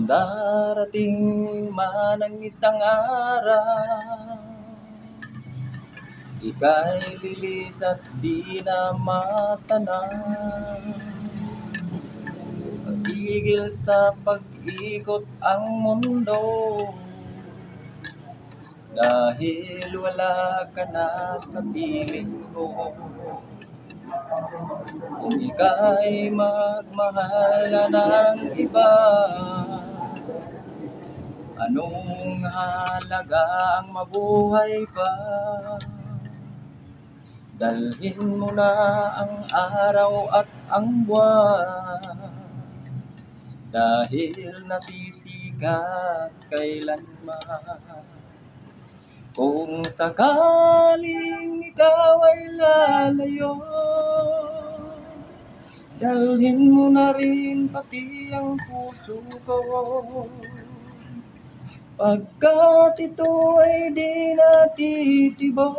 Darating man ang isang araw, ika'y lilis at di na matanaw. Pagtigil sa pag-ikot ang mundo, dahil wala ka na sa piling ko. Kung ika'y magmahal na ng iba, anong halaga ang mabuhay pa? Dalhin mo na ang araw at ang buwan, dahil nasisikat kailanman. Kung sakaling ikaw ay lalayo, dalhin mo na rin pati ang puso ko, pagkat ito ay di natitibok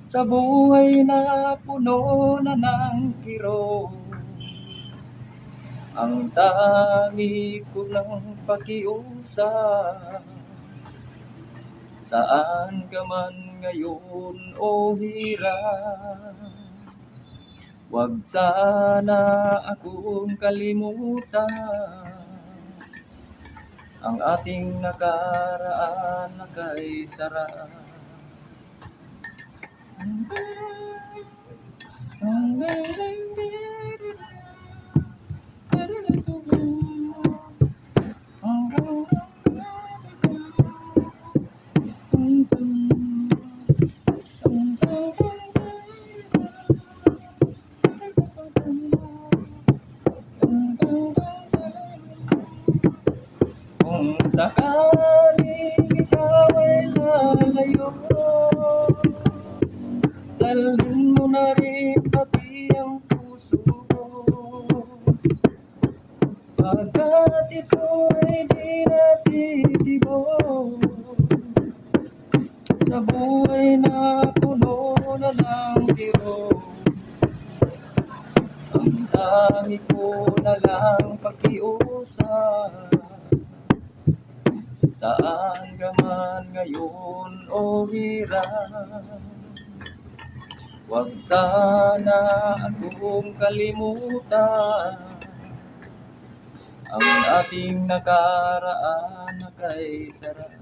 sa buhay na puno na ng kirot. Ang tangi ko ng pakiusap, saan ka man ngayon o hirap, huwag sana akong kalimutan ang ating nakaraan na kay sarap. Kung sakaling ikaw ay lalayo, dalhin mo na rin pati ang puso ko, pagkat ito ay di natitibok sa buhay na puno na ng kirot. Ang tangi ko na lang pakiusap, saan ka man ngayon o hirap, huwag sana akong kalimutan ang ating nakaraan na kay sarap.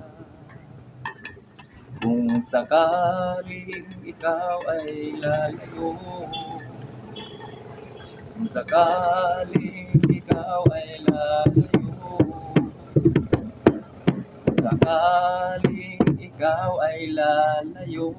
Kung sakaling ikaw ay lalayo, kung sakaling ikaw ay lalayo, kung sakaling ikaw ay lalayo,